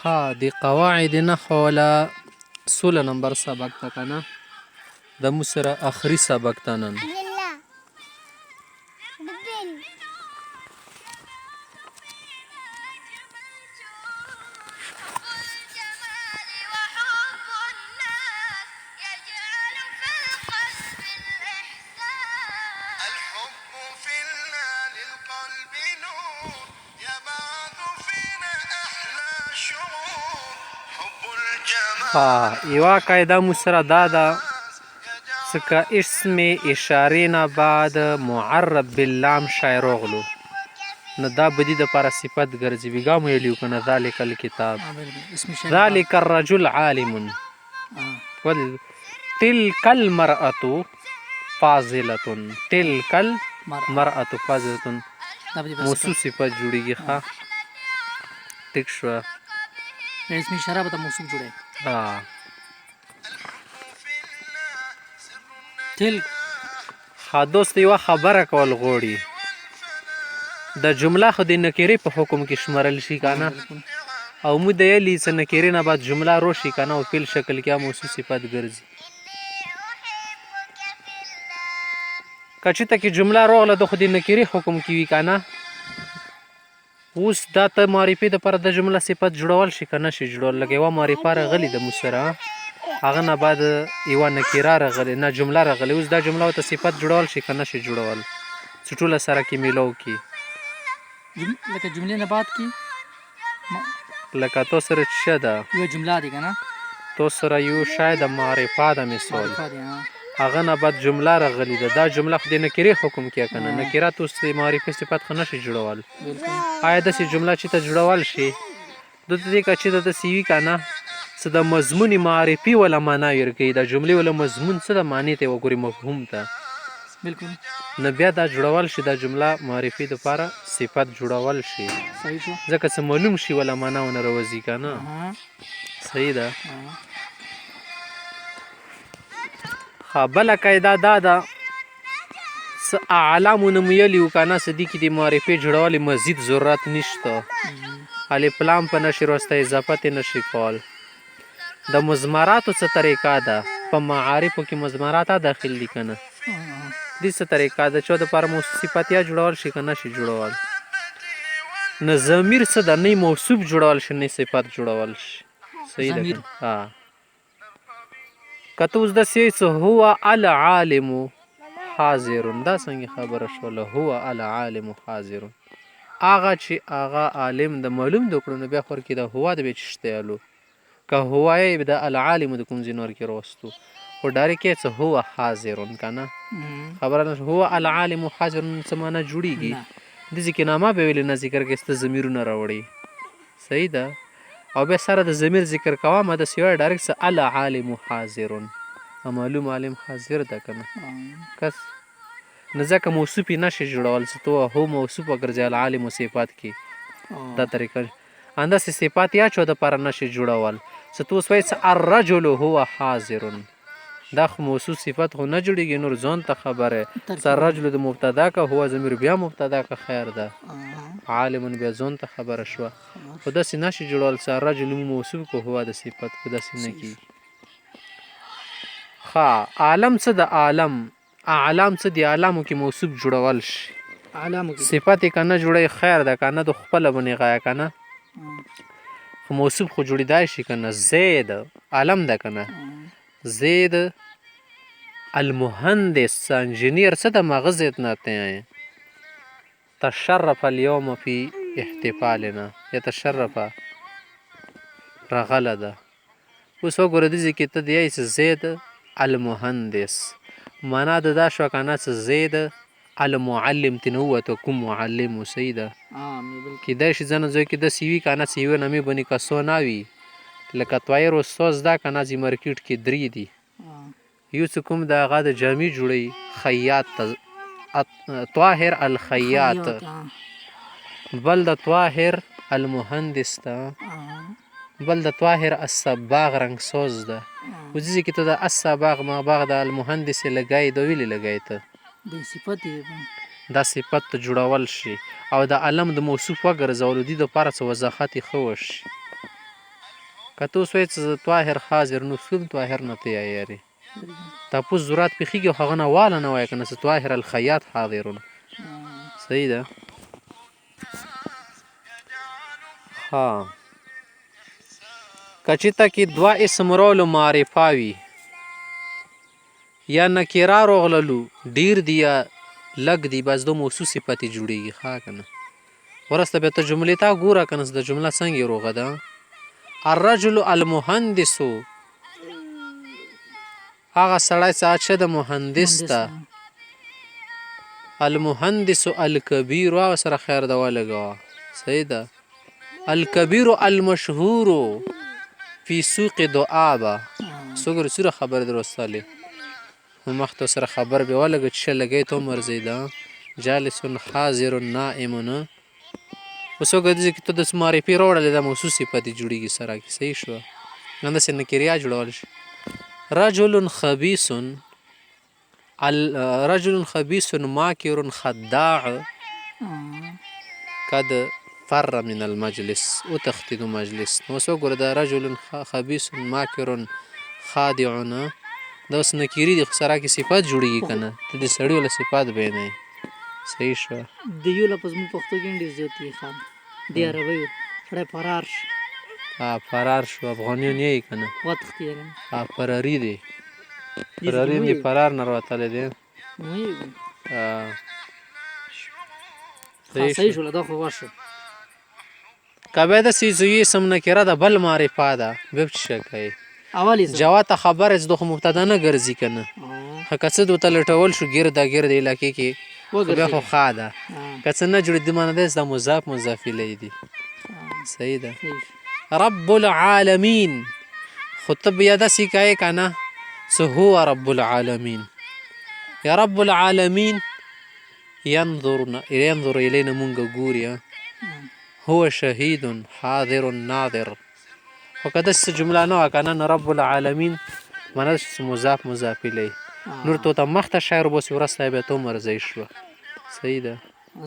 ها د قواعد نحو ولا 16 نمبر سبق ته کنه د مو سره آخري سبق ته نن یوه قاعده مو سره دا ده څه که اسم اشارې نه بعد معرب باللام شی راغلو نو دا بدي دپاره صفت ګرځي بېګا مو ویلي وو که نه ذلک الکتاب ذلک الرجل عالم تلک المرأة فاضلة تلک المرأة فاضلة موصوف صفت جوړېږي ښه ټیک شوه اسم اشاره به ته موصوف جوړی ښه دوست یوه خبره کول غواړي د جمله خو د نکرې په حکم کې شمارل شي که نه او مو د یلي څه نکرې نه بعد جمله روشي که نه او فعل شکل کې هم موصوف صفت ګرځي که چېرته کې جمله راغله د خو د نکرې حکم کې وي که نه اوس دا ته معرفې دپاره د جمله صفت جوړول شي که نه شي جوړول لکه یوه معرفه راغلې ده مو سره هغه نه بعد یوه نکره راغلې نه جمله راغلې اوس دا جمله ورته صفت جوړول شي که نه شي جوړول چې ټوله سره کې میلاو کړي لکه جملې نه بعد کې لکه تو سره څه ده یوه جمله دی که نه تو سره یو شی د معرفه ده مثال هغه نه بعد جمله راغلې ده دا جمله خو د نکرې حکم کې که نه نکره تو معرفې صفت خو نه شي جوړول آیا داسې جمله چې ته جوړول شي دلته دې که چې داسې وي که نه څه د مضمون معرفي ولا معنا ورکوي د جملې ولا مضمون څه د معنی ته وګوري مفهوم ته بلکل نو بیا دا جوړول شي دا جمله معرفي دپاره صفت جوړول شي ځکه څه معلوم شي ولا معنا ونه راوځي که نه صحیح ده ښه بله قاعده دا ده څه اعلامونه مو ویلي وو که نه څه دي کې د معرفې جوړولې مزید ضرورت نشته الف لام په نشي وروسته اضافت یې نشي کول د مضمراتو څه طریقه ده په معارفو کې مضمرات داخل دي که نه دې څه طریقه ده چې دپاره موصوف صفت یا جوړول شي که نه شي جوړول نه ضمیر څه ده نه موصوف جوړول شي نه صفت جوړول شي صحیح ده ها که ته اوس داسې وایي څه هو العالم حاضر دا څنګه خبره شوله هو العالم حاضر هغه چې هغه عالم د معلوم د کړو نو بیا خور کې د هوا د بیا چشتیالو که هوا یې د العالم د کوم ځای نور کې راوستو خو ډایرکټ یې څه هو حاضرون که نه خبره نه هو العالم حاضرون څه معنا جوړېږي دې ځای کې نامه به ویلې نه ذکر کې سته ضمیرونه راوړي صحیح ده او بیا سره د ضمیر ذکر کوه ما داسې وایه ډایرکټ څه العالم حاضرون معلوم عالم حاضر ده که نه کس نو ځکه موصوف یې نشي جوړول څه تو هو موصوف وګرځي العالم صفات کې دا طریقه همداسې صفات یا چا دپاره نشي جوړول څه تو اوس وایي څه الرجل هو حاضر دا خو موصوف صفت خو نه جوړېږي نور ځان ته خبره څه الرجل د مبتدا که هو ضمیر بیا مبتدا که خیر ده عالم بیا ځان ته خبره شوه خو داسې نشي جوړول څه الرجل موصوف که هو د صفت خو داسې نه کېږي ښه عالم څه د عالم اعلام څه د اعلامو کې موصوف جوړول شي صفت یې که نه جوړوي خیر ده که نه د خپله بنې غایه که نه خو موصوف خو جوړېدای شي که نه زید عالم ده که نه زید المهندس انجینیر څه د مغز اتناتے ہیں تشرف اليوم فی احتفالنا یتشرف رغله ده اوس وګوره دې ځای کې ته د یایې څه زید المهندس معنا د دا شوه که نه څه زید المعلم ترې نه ووته کوم معلم و صحیح ده کیدای شي ځینو ځایو کې داسې وي که نه چې یوه نامې بنې کسو نه وي لکه طایر استاد ده که نه چې مارکیټ کې درې دي یو څه کوم د هغه د جامې جوړوي خیاط ته طاهر الخیاط بل د طاهر المهندس ته بل د طاهر الصباغ رنګ سوز ده اوس دې کې ته د الصباغ ماباغ د المهندس لګایي د ویلې لګایي ته د صفت دی دا صفت جوړول شي او د علم د موصوف وګرځولو دي دپاره څه وضاحت یې ښه وشي. که ته اوس وایې چې زه طاهر حاضر نو کوم طاهر نه ته یارې تپوس ضرورت پېښېږي خو هغه نه واله نه وایه که نه زه طاهر الخیاط حاضرون. صحیح ده. ها که چېرته کې دوه اسم رولو معرفه وي یا نکره راغللو ډیر دی یا لږ دی بس دو موصوف صفت یې جوړېږي. ښه که نه وروسته بیا ته جملې ته ګوره که نه د جمله څنګه روغه ده. الرجل المهندس هغه سړی چې د مهندس ته المهندس الکبیر هغه سره خیر ده ولګوه. صحیح ده. الکبیر المشهور فی سوق دعابه څوګر سوره خبر درستالی مخته سره خبر به ولګه چې لګی ته مرزي ده جالس حاضر نائم نه وسوګه دې کې ته د معرفي راوړلې د موصوف صفت جوړیږي سره کې. صحیح شو. همداسې نکریا جوړول شي. رجل خبیث رجل خبیث ماکر خداع قد فر من المجلس وتخطي مجلس. نو څو ګوره دا رجل خبیث ماکر خادع نه دا اوس نکیري د سره کې صفات جوړیږي که نه ته د سړي ولا صفات بیانوي. صحیح شو. د یو لفظ مو پښتو کې ډېر زیات دی خان د عربي سړی فرار شي. فرار شو افغانیان یې که نه وتښتي فراري دی فراري دی فرار نه راوتلی دی. صحیح شو دا خو واشه. که بیا داسې زوی اسم نکره ده بل معرفه ده بیا څه شی کوي اولی جواته خبره چې خو مبتدا نه ګرځي که نه ښه که څه دوته لټول شو ګرده ګرد علاقې کې بیا خو ښه ده. که څه نه جوړېدي معنی دی دا مضاف مضاف الیه دي. صحیح ده. رب العالمین خو ته بیا داسې کوې که نه څه هو رب العالمین یا رب العالمین ينظر الینا مونږ ګوري هو شهید حاضر ناظر. خو که داسې جمله نه وه که نه رب العالمین معنی چې مضاف مضاف الیه نور تو ته مخته شعر وباسي وروسته بیا تو مرضی شوه. صحیح ده.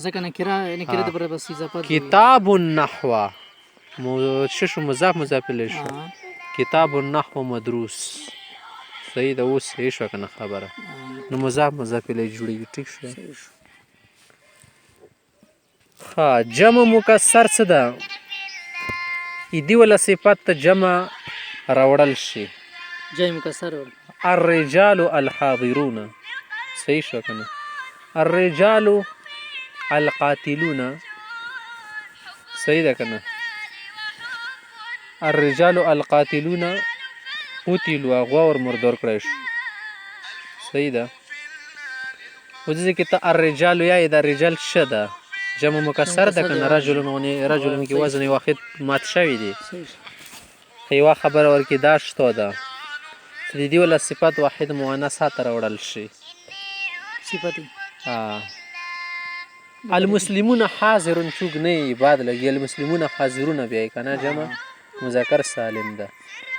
ځکه نکره د پر بس اضافه کتاب النحو څه شو مضاف مضاف الیه شو. کتاب النحو مدروس. صحیح ده. اوس صحیح شوه که نه خبره نو مضاف مضاف الیه جوړېږي. ټیک شو. ها جمع مکسر څه ده ایدي ولا صفت ته جمع راوړل شي. جمع مکسر الرجال الحاضرون. صحیح شو که نه. الرجال القاتلون. صحیح ده که نه. الرجال القاتلون قتلوا هغه ور مردار کړی شو. صحیح ده. خو دې کې ته الرجال یایې دا رجال څه ده جمع مکسر ده که نه رجلون کې وزن واحد مات شوی دی. یوه خبره ورکې دا شته ده چې د دې ولا صفت واحد مؤنثه ته راوړل شي. صفت المسلمون حاضرون چوک نه یي بعد لګي المسلمون حاضرون بیا یې که نه جمع مذکر سالم ده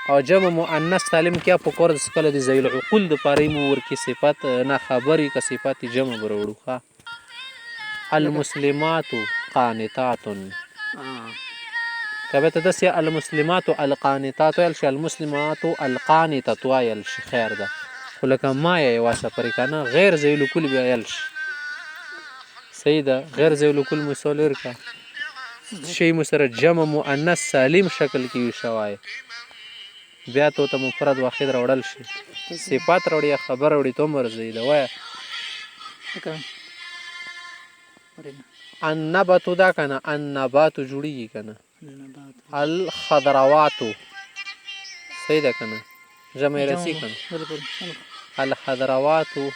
او جمع مؤنث سالم کیا په کور د کله د ذوی العقول دپاره یې مو ورکې صفت نه خبر وي که صفت جمع به راوړو. ښه المسلمات قانتات که بیا ته داسې المسلمات القانتات ویل شي المسلمات القانتات ویل شي خیر ده. خو لکه ما یې واسه پرې که نه غیر ذوی العقول بیا ویل شي. صحیح ده. غیر ذوی العقول مو سولر که شی مو سره جمع مؤنث سالم شکل کې وي شوی بیا تو ته مفرد واحد راوړل شي. صفات راوړي یا خبر راوړي تو مرضی ده وایه. النباتو دا که نه النباتو جوړېږي که نه الخضرواتو. صحیح ده که نه جمع یې رسي که نه الخضرواتو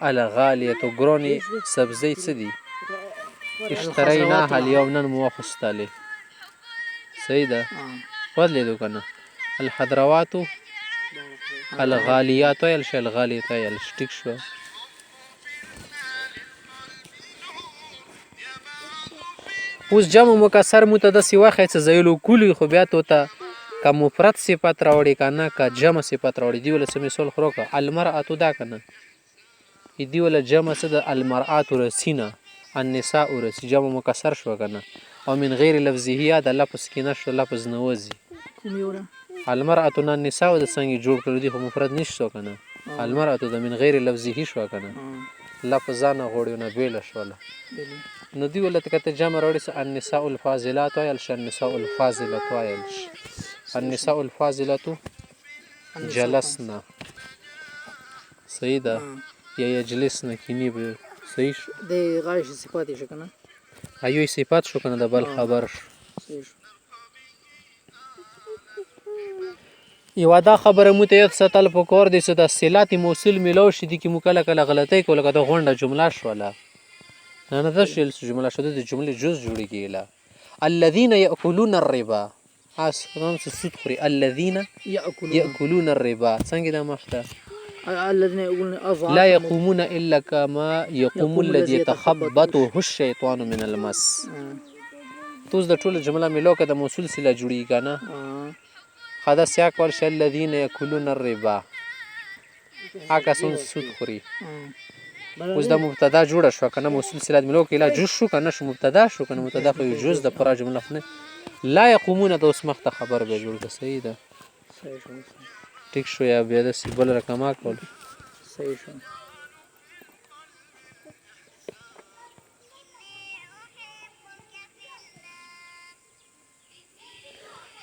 الغالیتو ګرانې سبزۍ څه دي اشتریناها اليوم نن مو واخیستلې. صحیح ده. ودلېدو که نه الخضرواتو الغالیات ویل شي الغالیات ویل شي. ټیک شوه. اوس جمع مکسر مو ته داسې وښیي چې ذوی العقول وي خو بیا تو ته که مفرد صفت راوړي که نه که جمع صفت راوړي دې وله څه مثال خو راکړه المرأتو دا که نه دی ولا جمع څه د المرآت رسینه النساء رسی جمع مکسر شو کنه او من غیر لفظه یا د لفظ کې نشته لفظ نوزي کوم یو نه المرأة نه النساء د څنګه جوړ کړل دي خو مفرد نشته کنه المرأة د من غیر لفظه شو کنه لفظانه غوړیونه بیل شوله نو دی ولته کته جمع راوړي النساء الفاضلات ویل ش النساء الفاضلات ویل النساء الفاضلات جلسنا صحیح ده یا یجلسنا کینی به صحیح شو د غایش صفات شو کنه ایو صفات شو کنه د بل خبر شو صحیح شو یو دا خبره مو ته ستل په کور دي چې د صلات موصول ملو شي دي کې مو کله کله غلطۍ کوله کده غونډه جمله شوله نه دا شیل جمله شوه د جملې جز جوړی کیله الذين ياكلون الربا اس نن څه سود خوري الذين ياكلون الربا څنګه دا مخته الذين يقولون لا يقومون الا كما يقوم الذي يتخبطه الشيطان من المس توس د ټوله جمله ملو کده موصول سله جوړی کنه هذا سياق ورش الذين ياكلون الربا اکاسون سود خوري اوس د مبتدا جوړه شو کنه موصول سلاد ملو کې لا جز شو کنه شو مبتدا شو کنه مبتدا خو جز د پر جمله نه لا يقومون د اوس مخته خبر به جوړ ده صحیح ده ټیک شو یا بیا د سیبل رقم کول صحیح شو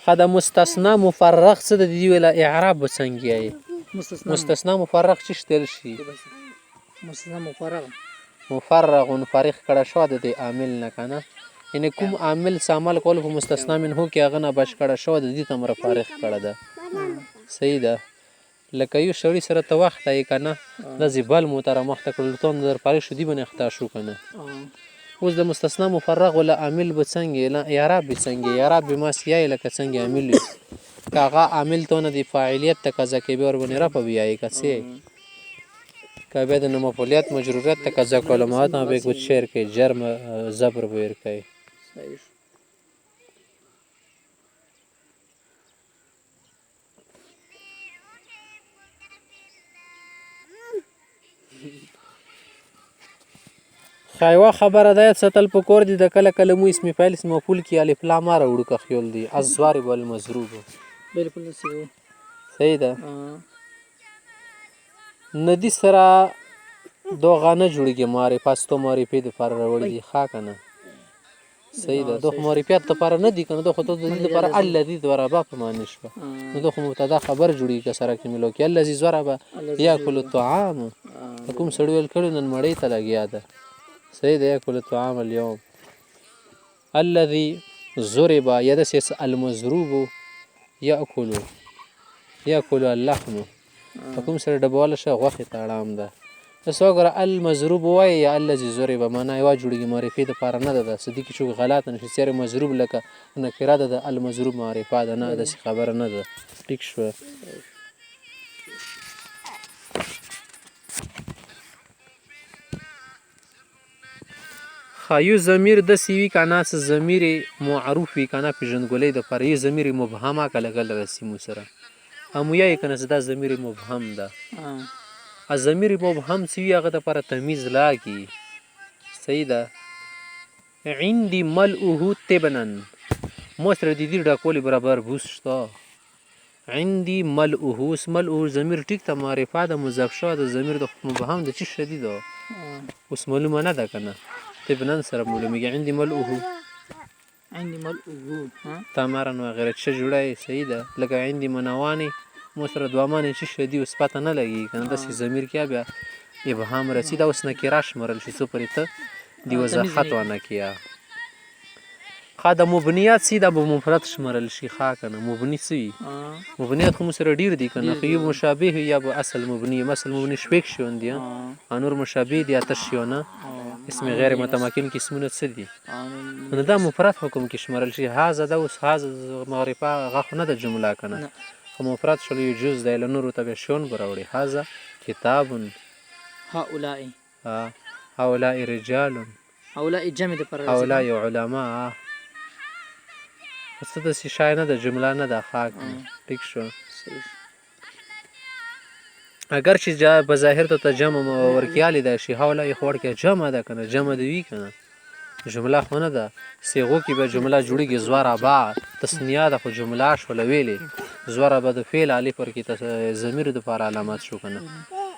خدا مستثنا مفرغ څه د دی ویلا اعراب وڅنګي مستثنا مفرغ چې شتل شي مستثنا مفرغ فارغ کړه شو د عامل نه کنه یعنی کوم عامل عمل کول په مستثنا منه کې هغه نه بچ کړه شو د دې تمره فارغ کړه ده صحیح ده لکه یو شړی سره ته وخت یې کنه د زبال محترم وخت کړل ته در فارغ شو دی بنه اختا شو کنه اوس د مستثنا مفرغ ولا عامل به څنګه لا اعراب به څنګه اعراب به ماسیای لکه څنګه عامل کاغه عامل ته نه دی فاعلیت تقاضا کوي اور بنه را په بیاي کسي کبه د مفعولیت مجروریت تقاضا کلمات نه به کوم شعر کې جرم زبر وير کوي صحیح خایوا خبره ده ستل په کور دي د کله کله مو اسم فاعل اسم مفعول کې الف لام را وړو که خیال دي الضارب والمضروب بالکل صحیح ده ندی سره دوغه نه جوړیږي معرفت تو معرفت د پر راوړي دي ښه کنه صحیح ده دوه معرفت ته پر نه دي کنه دوه ته د پر الذي ضربه په معنی شو نو دوه مبتدا خبر جوړیږي که سره کې ملو کې الذي ضربه یاکل الطعام کوم سړی ول کړي نن مړی ته لګیا ده صحیح ده یاکل الطعام اليوم الذي ضرب يدس المضروب ياكل اللحم کوم سره ډبواله شه غوښه تاړام ده سوګره المضروب وای یا الذي ضرب معنا یو جوړیږي معرفت د پاره نه ده صدیق شو غلط نشي سره مضروب لکه نکره ده د المضروب معرفت نه ده خبر نه ده ټیک شو خایو ضمیر د سیوی کنا س ضمیر معروف وی کنا پیژندګولې د پر یی ضمیر مبهمه کله کله رسمو سره هم یې کنه زدا ضمیر مبهم ده ضمیر مبهم سی هغه د پر تمیز لاګي صحیح ده عندي ملؤه تبنا مصر دي دې ډکول برابر بوستا عندي ملؤه اسملؤه ضمیر ټیک ته معرفت د مضاف شوه د ضمیر د مبهم د چی شدید اوس معلومه نه ده کنه تبنا سره معلومیږي عندي ملؤه ها تمرن وغیرہ څه جوړای صحیح ده لکه عندي منوانی مصر دوامانه چې شدی اوس پته نه لګي کنه د ضمیر کې بیا ابهام رسید اوس نکراش مرل شي سو پرته دی وضاحت ونه کیا خاده مبنیات سیده به مفرد شمرل شي ښه کنه مبنی سی مبنیات خو سره ډیر دي کنه خو یو مشابه یا به اصل مبنی مثلا مبنی شویک شون دي انور مشابه دي تشونه اسم غیر متمکن کې اسمونه څه دي نو دا مفرد حکم کې شمرل شي هاذا دا اوس هاذا معرفه غخ نه د جمله کنه خو مفرد شلو یو جز دی لنور ته شون براوړي هاذا کتاب هؤلاء رجال هؤلاء جمع د پر هؤلاء علماء څه د شای نه د جمله نه د خاک ټیک شو اگر چې په ظاهر ته جمع ورکیالی ده شي حوله یې خو ورکې جمع ده که نه جمع د وي که نه جمله خو نه ده صیغو کې به جمله جوړېږي ضربا تثنیه ده خو جمله شوله ویلې ضربه د فعل الف ورکې ضمیر دپاره علامت شو که نه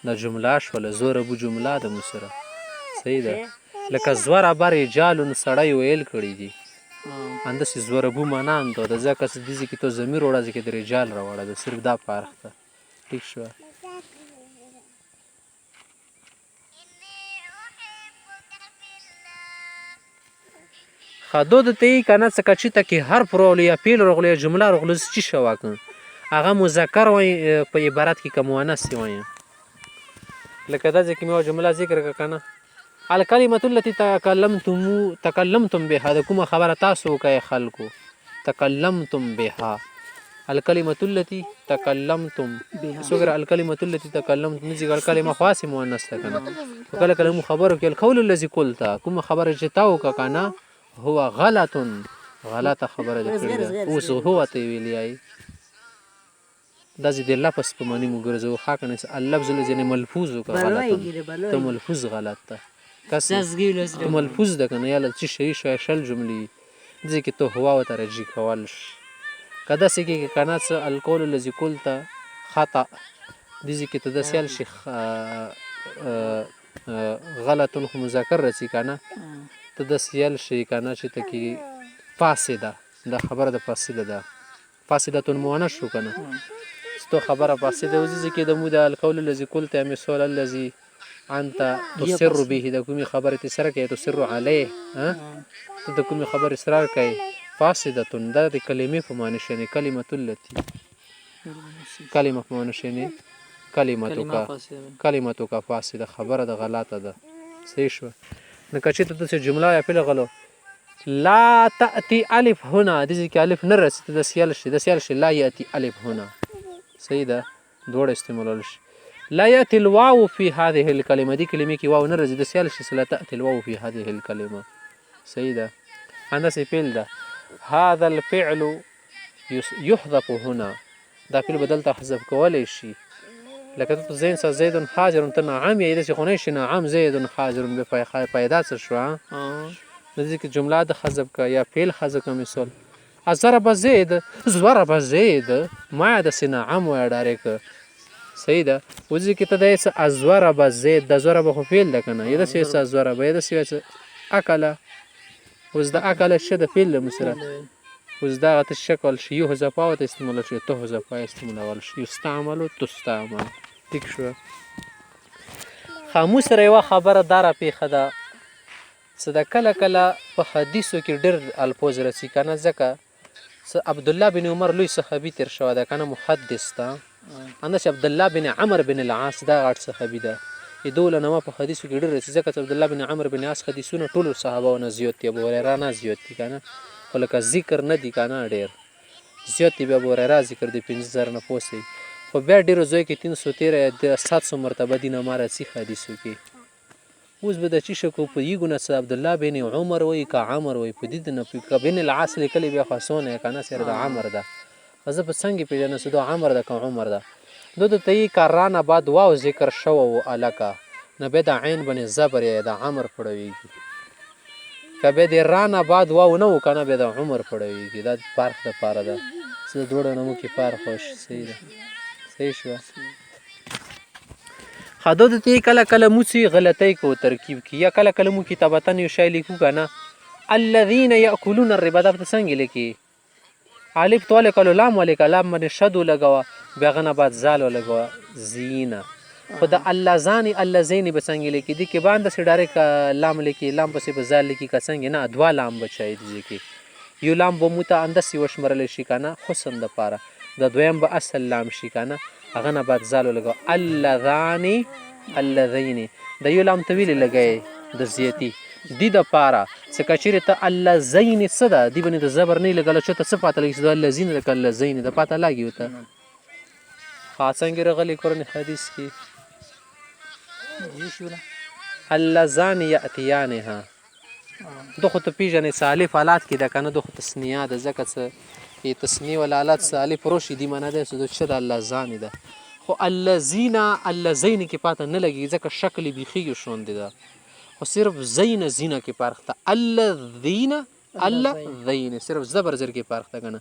دا جمله شوله ضربو جمله ده مو سره صحیح ده لکه ضربه رجالون سړی ویل کړي دي همداسې ضربو معنا هم ده ځکه چې دې ځای کې تو ضمیر وړه ځای کې د رجال راوړه ده صرف دا فرق ده ټیک شوه دو د تی کنه څه کچی ته کې حرف راغلی یا فعل راغلی یا جمله راغلی څه شی واکه هغه مذکر وای په عبارت کې که مؤنث وای لکه دا ځکه مې جمله ذکر کړه کنه الکلمه التي تکلمتم بها د کومه خبره تاسو کوي خلکو تکلمتم بها الکلمه التي تکلمتم سوګر الکلمه التي تکلمتم نزي الکلمه خاصه مؤنث ده کنه کله کله خبرو کې القول الذي قلت کومه خبره چې تاو کا کنه هو غلطه خبره ده کړې ده اوس هو ته ویلی ای دا چې د لفظ په معنی مو ګرځو خا کنه اللفظ الذي ملفوظ کا غلط ته ملفوظ غلط ده کس ته ملفوظ ده کنه یا چې شی شل جملې ځکه ته هوا او ترجی کول کدا سګي کنه القول الذي قلت خطا دي ځکه ته د سیل شي غلط خو مذکر رسی کنه ته د سیل شي کنه چې ته کې فاسده دا خبره د فاسده ده فاسده تون مؤنث شو کنه ستو خبره فاسده وزي کې د مو د القول الذي قلت مثال الذي انت تسر به د کومي خبره تسر کې تسر عليه ها ته د کومي خبره اصرار کوي فاسده تون دا د کلمې په معنی شنه کلمه التي کلمه په معنی شنه کلمتک فاسده خبره د غلطه ده صحیح شو نو کچې ته داسې جمله یا فعل غلو لا تأتي الف هنا دې کې الف نه رسي د سیال شي لا يأتي الف هنا صحیح ده دوړ استعمال شي لا يأتي الواو في هذه الكلمه دي کلمې کې واو نه رسي د سیال شي لا تأتي الواو في هذه الكلمه صحیح ده انداسې فعل ده هذا الفعل يحذف هنا دا فعل بدل ته حذف کولای شي لکه ته زین سره زید حاضر ته نعم یې د خونه شي نعم زید حاضر به پیدا څه شو د دې کې جمله د حذف کا یا فعل حذف کا مثال ضرب زید ما د نعم و ډایرک صحیح ده وځي کې ته د ضرب زید د ضرب خو فعل ده کنه یې د څه ضرب یې د څه اکل وز د اکل شه د فعل مسره وز دا غته شکل شي یو حذف او استعمال شي ته حذف استعمال شي استعمال تستعمل ټیک شو خاموس رېوا خبره دار په خدا صدا کله کله په حدیثو کې ډېر الفاظ رسی کنه ځکه عبد الله بن عمر لوی صحابي تر شو دا کنه محدث تا انس عبد الله بن عمر بن العاص دا غټ صحابي ده دوله نو په حدیثو کې ډېر رسی ځکه عبد الله بن عمر بن العاص حدیثونه ټول صحابه او زیات دي ابو هريره نه زیات دي کنه ولکه ذکر نه دي کنه ډېر زیات دی ابو هريره ذکر دی 5000 نه پوسي خو بیا ډېر زوی کې 313 د 700 مرتبه دي نه ماره سی حدیثو کې اوس به د چی شکو په یګونه صاحب عبد الله بن عمر وای کا عمر وای په دې نه په بین العاص لیکلی بیا خاصونه کنه سره د عمر ده زه په څنګه پیژنم سود عمر ده کا عمر ده دو ته کارانه بعد واو ذکر شو او الکا نه به د عین بن زبر یا د عمر پړويږي کبه د رانه بعد واو نه کنه به د عمر پړويږي دا فرق د پاره ده څه دوړ نه مو کې فرق خوش صحیح ده صحیح شو حدود ته کله کله موسی غلطی کو ترکیب کی یا کله کله مو کتابتن یو شی لیکو کنه الذين ياكلون الربا دا څنګه لیکي الف طول کلو لام ولک لام من شدو لګوا بغنه بعد زالو لګوا زینا خدا اللذان اللذین بڅنګه لیکي دي کې باندې سي ډایرک لام لیکي لام پسې بزال لیکي څنګه نه دوا لام بچای دي کې یو لام به مت اندسي وشمرل شي کنه حسن د پاره د دویم به اصل لام شي کنه هغه نه بعد زالو لګوا اللذان اللذین د یو لام طویل لګي د زیاتی دی د پاره څه کچېره ته اللذین صدا دی باندې د زبر نه لګل چې ته صفات لګي د اللذین د اللذین د پته لاګي وته خاصنګ رغلی قرآن حدیث کې اللذان یاتیانها دغه ته پیژنې صالح حالات کې د کنه دغه تسنیه د زکه څه تسنیه ول حالات صالح پروشي دی منه ده سود شد اللذان ده خو الذین الذین کې پاته نه لګي ځکه شکل بیخي شوندې ده خو صرف زین زینه کې فرق ته الذین الذین صرف زبر زر کې فرق ته کنه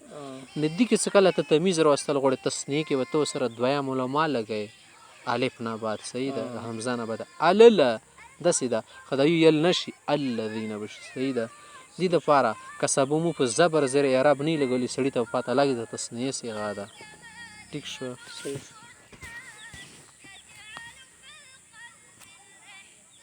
ندی کې څه کله ته تمیز راوستل غوړې تسنیه کې وته سره دویم علما لګي الف نه بعد صحیح ده حمزه نه بعد الل دسې ده خدای یل نشي الذین بش صحیح ده دې د پاره کسبو مو په زبر زر اعراب نه لګولي سړی ته پاته لګي د تسنیه صيغه ده ټیک شو صحیح